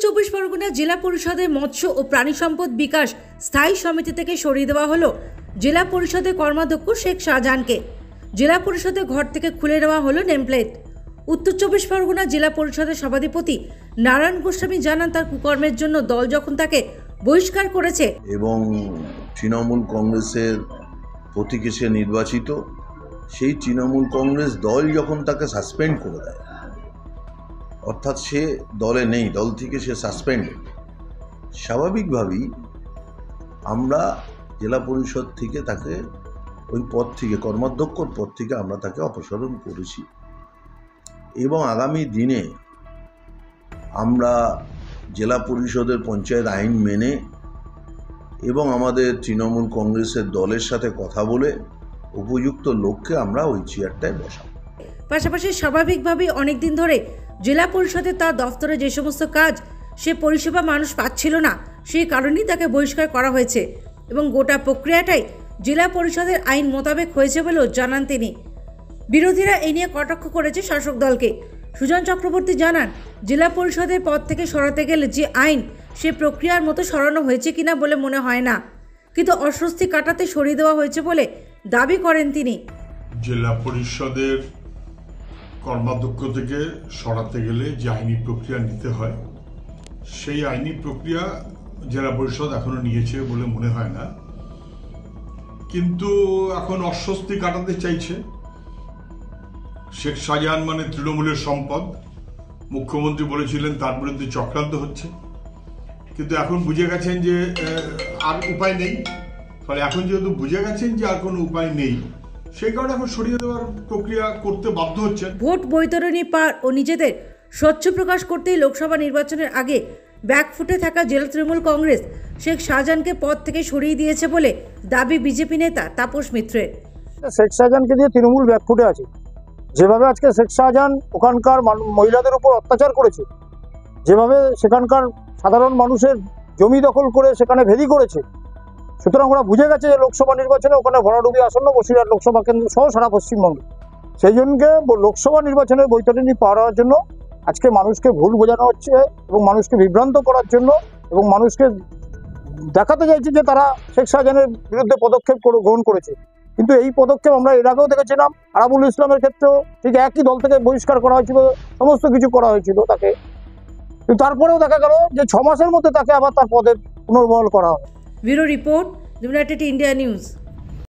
চব্বিশ পরগনা জেলা পরিষদের মৎস্য ও প্রাণী সম্পদ বিকাশ স্থায়ী সমিতি থেকে সরিয়ে দেওয়া হলো জেলা পরিষদের কর্মাধ্যক্ষ শেখ শাহজাহানকে। জেলা পরিষদের ঘর থেকে খুলে নেওয়া হলো নেমপ্লেট। উত্তর চব্বিশ পরগনা জেলা পরিষদের সভাধিপতি নারায়ণ গোস্বামী জানান, তার কুকর্মের জন্য দল যখন তাকে বহিষ্কার করেছে এবং তৃণমূল কংগ্রেসের প্রতীকে সে নির্বাচিত, সেই তৃণমূল কংগ্রেস দল যখন তাকে সাসপেন্ড করে দেয়, অর্থাৎ সে দলে নেই, দল থেকে সে সাসপেন্ডেড, স্বাভাবিকভাবেই আমরা জেলা পরিষদ থেকে তাকে ওই পদ থেকে, কর্মাধ্যক্ষর পদ থেকে আমরা তাকে অপসারণ করেছি এবং আগামী দিনে আমরা জেলা পরিষদের পঞ্চায়েত আইন মেনে এবং আমাদের তৃণমূল কংগ্রেসের দলের সাথে কথা বলে উপযুক্ত লোককে আমরা ওই চেয়ারটায় বসাবো। পাশাপাশি স্বাভাবিকভাবেই অনেকদিন ধরে জেলা পরিষদের তার দফতরে যে সমস্ত কাজ সে পরিষেবা মানুষ পাচ্ছিল না, সেই কারণেই তাকে বহিষ্কার করা হয়েছে এবং গোটা প্রক্রিয়াটাই জেলা পরিষদের আইন মোতাবেক হয়েছে বলেও জানান তিনি। বিরোধীরা এই নিয়ে কটাক্ষ করেছে শাসক দলকে। সুজন চক্রবর্তী জানান, জেলা পরিষদের পদ থেকে সরাতে গেলে যে আইন, সে প্রক্রিয়ার মতো সরানো হয়েছে কিনা বলে মনে হয় না, কিন্তু অস্বস্তি কাটাতে সরিয়ে দেওয়া হয়েছে বলে দাবি করেন তিনি। জেলা পরিষদের কর্মাধ্যক্ষ থেকে সরাতে গেলে যে আইনি প্রক্রিয়া নিতে হয়, সেই আইনি প্রক্রিয়া জেলা পরিষদ এখনো নিয়েছে বলে মনে হয় না, কিন্তু এখন অস্বস্তি কাটাতে চাইছে। শেখ শাহজাহান মানে তৃণমূলের সম্পদ, মুখ্যমন্ত্রী বলেছিলেন তার বিরুদ্ধে চক্রান্ত হচ্ছে, কিন্তু এখন বুঝে গেছেন যে আর উপায় নেই। ফলে এখন যেহেতু বুঝে গেছেন যে আর কোনো উপায় নেই, সেই কারণে এখন সরিয়ে দেওয়ার প্রক্রিয়া করতে বাধ্য হচ্ছেন। ভোট বৈতরণী পার ও নিজেদের স্বচ্ছ প্রকাশ করতেই লোকসভা নির্বাচনের আগে ব্যাকফুটে থাকা জেলা তৃণমূল কংগ্রেস শেখ শাহজাহানকে পদ থেকে সরিয়ে দিয়েছে বলে দাবি বিজেপি নেতা তাপস মিত্রের। শেখ শাহজাহানকে দিয়ে তৃণমূল ব্যাকফুটে আছে। যেভাবে আজকে শেখ শাহজাহান ওখানকার মহিলাদের উপর অত্যাচার করেছে, যেভাবে সেখানকার সাধারণ মানুষের জমি দখল করে সেখানে ভেদি করেছে, সুতরাং ওরা বুঝে গেছে যে লোকসভা নির্বাচনে ওখানে ভরাডুবি আসন্ন, বসিরহাট লোকসভা কেন্দ্র সহ সারা পশ্চিমবঙ্গে। সেই জন্য লোকসভা নির্বাচনের বৈতরণী পার হওয়ার জন্য আজকে মানুষকে ভুল বোঝানো হচ্ছে এবং মানুষকে বিভ্রান্ত করার জন্য এবং মানুষকে দেখাতে চাইছে যে তারা শেখ শাহজাহানের বিরুদ্ধে পদক্ষেপ গ্রহণ করেছে। কিন্তু এই পদক্ষেপ আমরা এর আগেও দেখেছিলাম। আরাবুল ইসলামের ক্ষেত্রেও ঠিক একই দল থেকে বহিষ্কার করা হয়েছিল, সমস্ত কিছু করা হয়েছিল তাকে, কিন্তু তারপরেও দেখা গেল যে 6 মাসের মধ্যে তাকে আবার তার পদে পুনর্বহাল করা হবে। Bureau report, United India news.